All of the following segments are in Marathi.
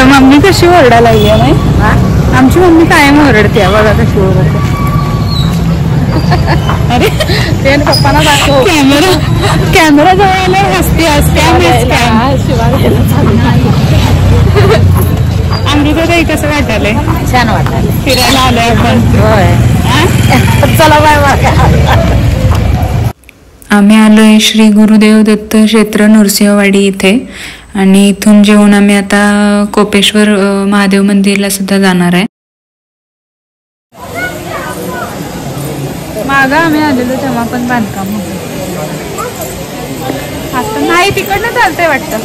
मम्मी कशी ओरडायला लागली नाही, आमची मम्मी कायम ओरडते बघा कशी ओरडते. अरे ते पप्पांना दाखव, कॅमेरा जवळ हसते अमृताताई कसं वाटायलंय? छान वाटायला, फिरायला आलोय आपण. चला बाय बाय. आम्ही आलोय श्री गुरुदेव दत्त क्षेत्र नृसिंहवाडी इथे आणि इथून जेवून आम्ही आता कोपेश्वर महादेव मंदिरला सुद्धा जाणार आहे. मागं आम्ही आलेलो तेव्हा पण बांधकाम होतं, आता नाही. तिकडनं चालतंय वाटतं.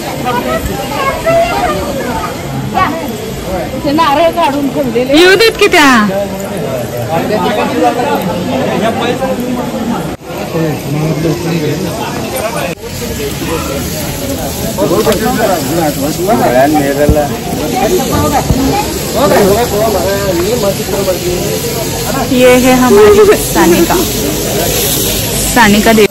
नारळ काढून ठेवलेले येऊ देत की त्या. ये है हमारी सानिका देवी.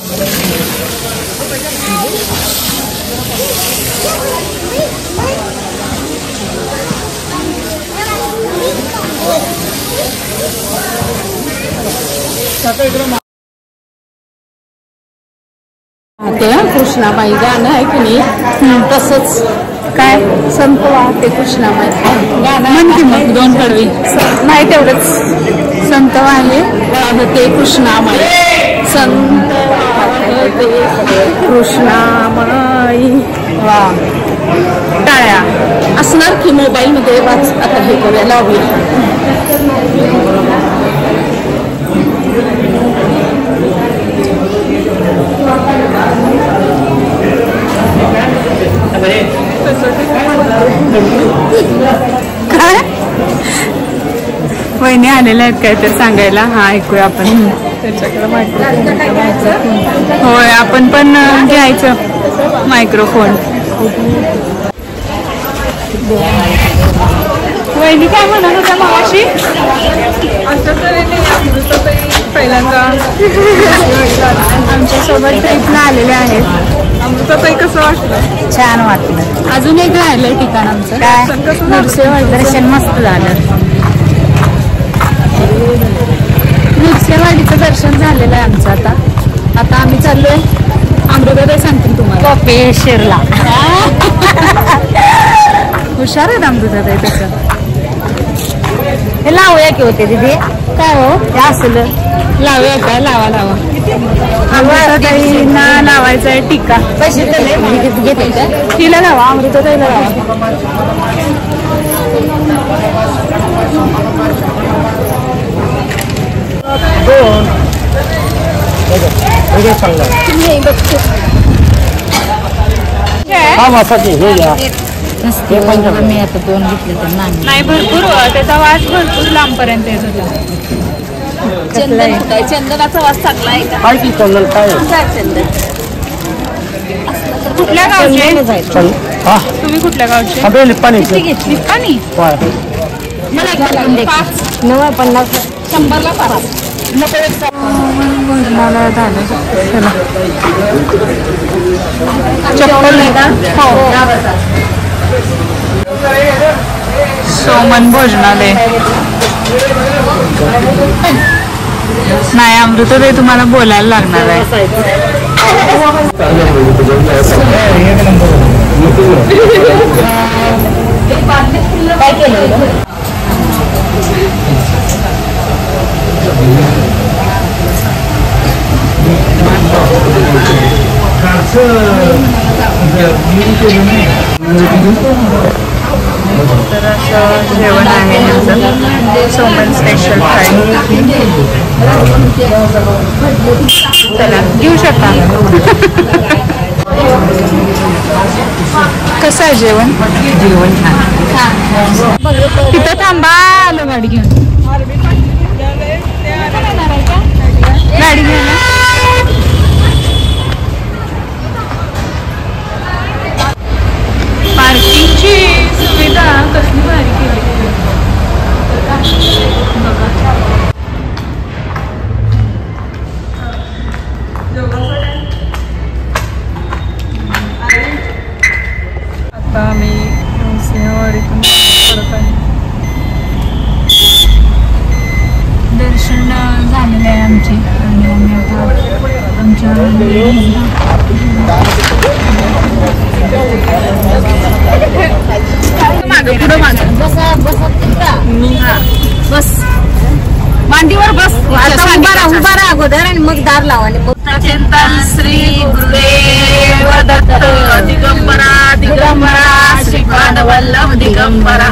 कृष्णाबाई गाणं आहे की नाही, तसंच काय संत वाहते कृष्णाबाई गाणं म्हण की मग दोन कडवी. नाही तेवढंच. संत वाहले वाहते कृष्णाबाई, संत वाहते कृष्णाबाई. वा, टाळ्या. असणार की मोबाईल मध्ये वाच. आता हे करूया, लावूया. काय वहिनी आलेल्या आहेत काय तर सांगायला. हा, ऐकूया आपण. त्याच्याकडे माहिती. होय, आपण पण घ्यायचं मायक्रोफोन. वहिनी काय म्हणत होत्या मावाशी? पहिल्यांदा आमच्यासोबत ट्रिपला आलेले आहेत. अमृताताई कसं वाटलं? छान वाटलं. अजून एक राहिलंय ठिकाण आमचं. काय नृसिंहवाडी दर्शन मस्त झालं. नृसिंहवाडीचं दर्शन झालेलं आहे आमचं. आता आम्ही चाललोय. अमृताताई सांगतील तुम्हाला. कोपेश्वरला. हुशार आहेत अमृताताई तसं. हे लावूया की होते तिथे. काय हो, हे असलं लावूया काय? लावा. अमृताताईंना लावायचं आहे टीका. पैसे घेते का? तिला लावा, अमृताताईला लावा. मी आता 2 घेतले तर नाही, भरपूर. त्याचा वास भरपूर लांबपर्यंत येत होता. चंदनाचा वास चांगला आहे का? चंदन कुठल्या गावचे? तुम्ही कुठल्या गावचे? निप्पाणी. निप्पाणी. मला 950. 100ला 5. भोजनालय झालं. चप्पल नाही का? सोमन भोजनालय. नाही, अमृताताई तुम्हाला बोलायला लागणार आहे. काय केलं? तर असं जेवण आहे यांचं. Soman special fry. चला, घेऊ शकता. कसं आहे जेवण? जेवण छान. तिथं थांबा, आलो गाडी घेऊन. गाडी घ्यायला पार्किंगची सुविधा कसली भारी केली. आता आम्ही सिंहवाडीतून मागं पुढं मागं बस मांडीवर बस. आता उभा राहा अगोदर आणि मग दार लावा आणि चिंतन श्री गुरुदेव दत्त दिगंबरा दिगंबरा श्रीपाद वल्लभ दिगंबरा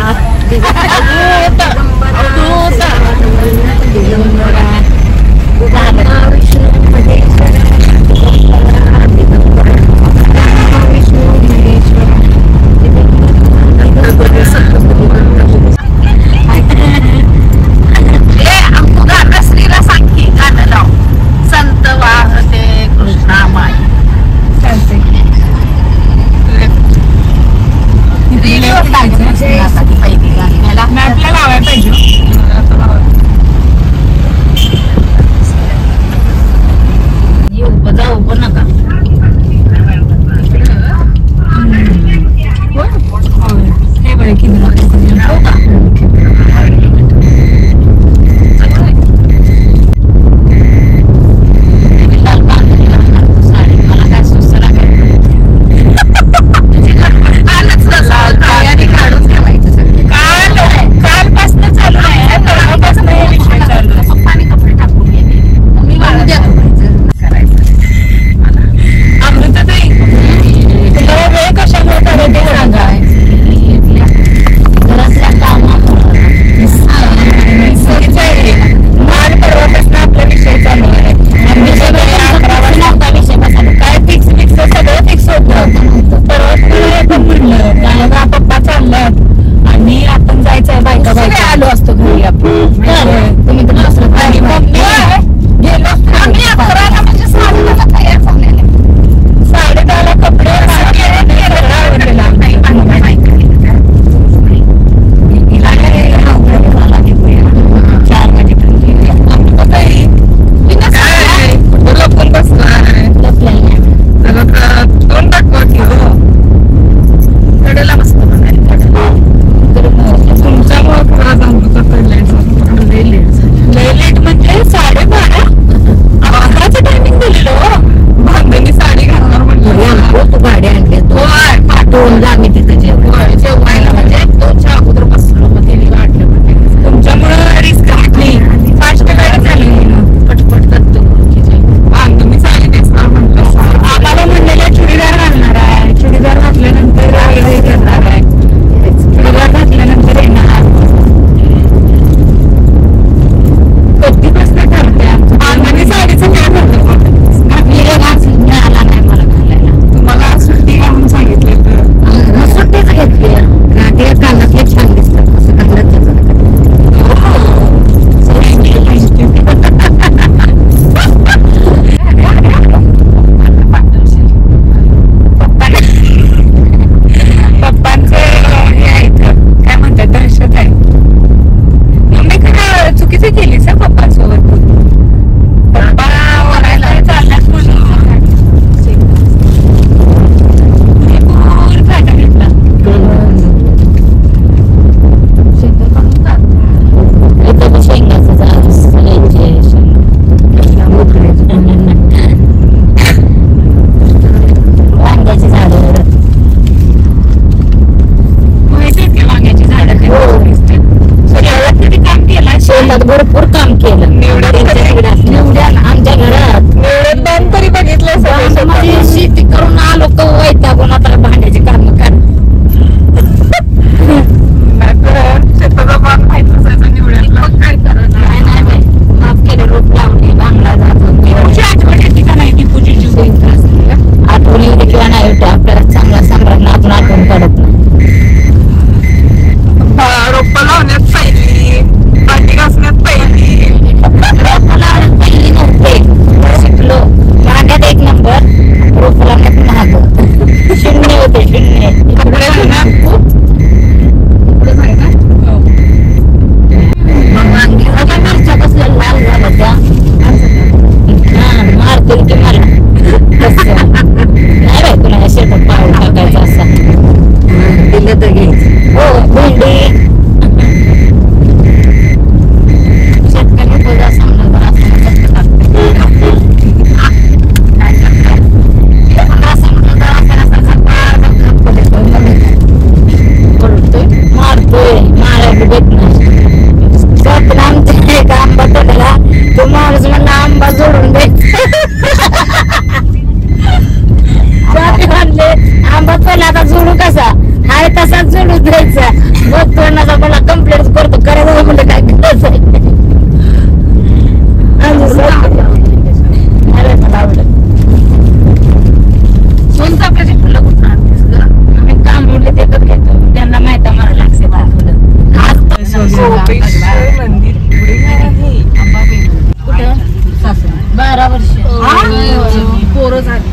पोरं झाली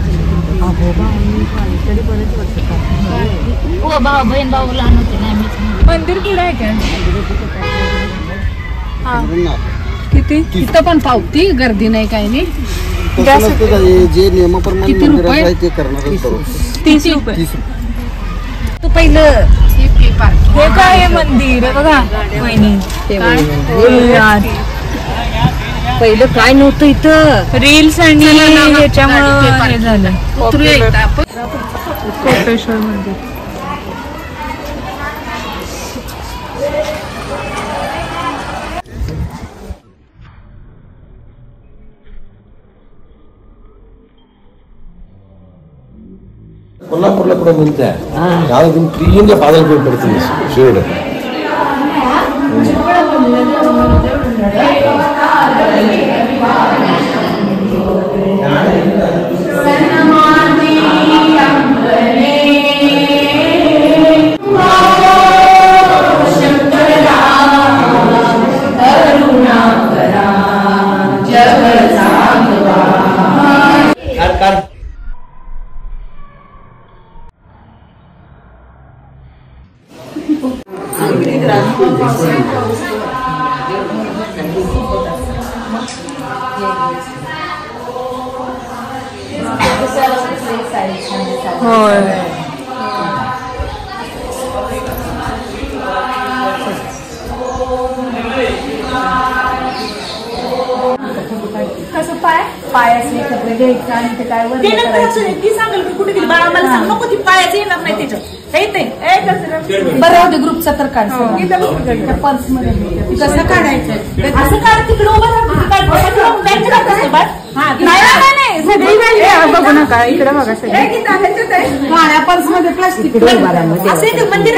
भाऊ बहीण भाऊ लहान होते ना आम्हीच. मंदिर पुढे आहे का? किती? इथं पण पावती गर्दी नाही काही नाही. जे नियमाप्रमाणे किती मंदिरात रुपये? आहे ते करणारच बरोबर. 30 रुपये. 30 रुपये. तू पहिलं हे काय आहे मंदिर आहे बघा वहिनी. पहिलं काय नव्हतं इथं. रील्स आणि ह्याच्यामुळं हे झालं. उतरूया आपण. कोपेश्वर मंदिर. కొల్లాపూర్లో కూడా ముందే దాదాపు 3 ఇయర్స్ బాధలు పడుతుంది శివుడు. होय. कसं पायाचे कपडे घ्यायचं आणि ते काय वर ती सांगेल की कुठे गेली बाळा मला सांग नको ती पायाचं येणार नाही त्याच्यात बरं राहू दे ग्रुपचा तर काढ पर्स मध्ये कसं काढायचं असं काढ तिकडे उभं बघू नका इकडे बघा माझ्या पर्स मध्ये प्लास्टिक मंदिर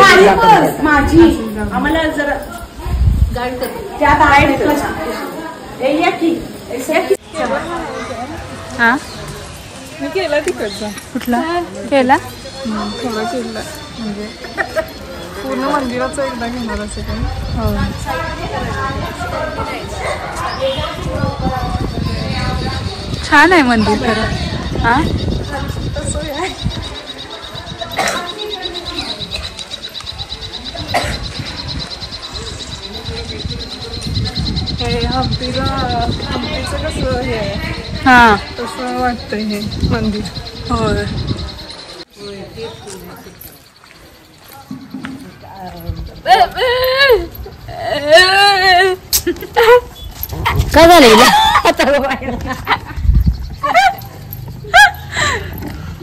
माझी आम्हाला जरा गाईड करते त्यात आहे प्लास्टिक. हा मी केला तिकडचा. कुठला केला? थोडा केला म्हणजे पूर्ण मंदिराचं एकदा घेणार असेल पण. हो. छान आहे मंदिर खरं. हा हम्पीचं कसं हे आहे हा तसं वाटतंय हे मंदिर. होय. काय झालं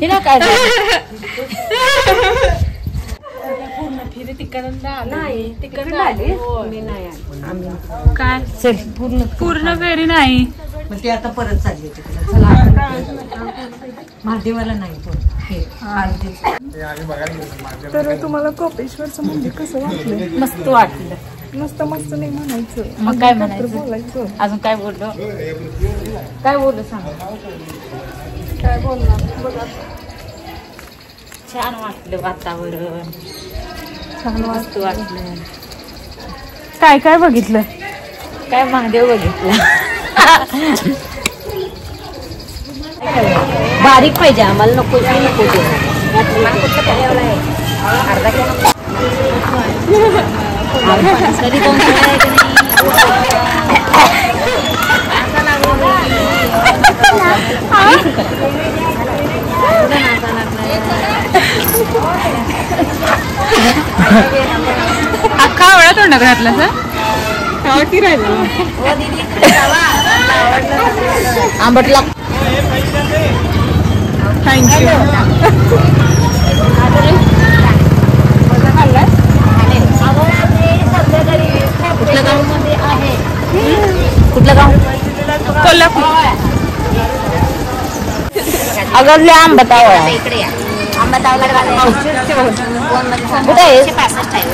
हिला काय काय पूर्ण फेरी नाही. ते आता परत चालली महादेवाला नाही. तर तुम्हाला कोपेश्वरचं मंदिर कसं वाटलं? मस्त वाटलं. मस्त मस्त नाही म्हणायचं, मग काय म्हणायचं? बोलायचं. अजून काय बोललो सांग. काय बोलणार बघा. छान वाटलं वातावरण. छान मस्त वाटलं. काय काय बघितलं? काय महादेव बघितलं. बारीक पाहिजे आम्हाला. नको नको अर्धा किलो अख्खा आवळा तोंडात घातला सर. की राहिलं आंबटला. थँक्यू. कुठलं गाव मध्ये आहे? कुठलं गाव? कोल्हापूर. अगरले आंबतावळा. इकडे आंबतावला कुठे आहे? 65 आहे.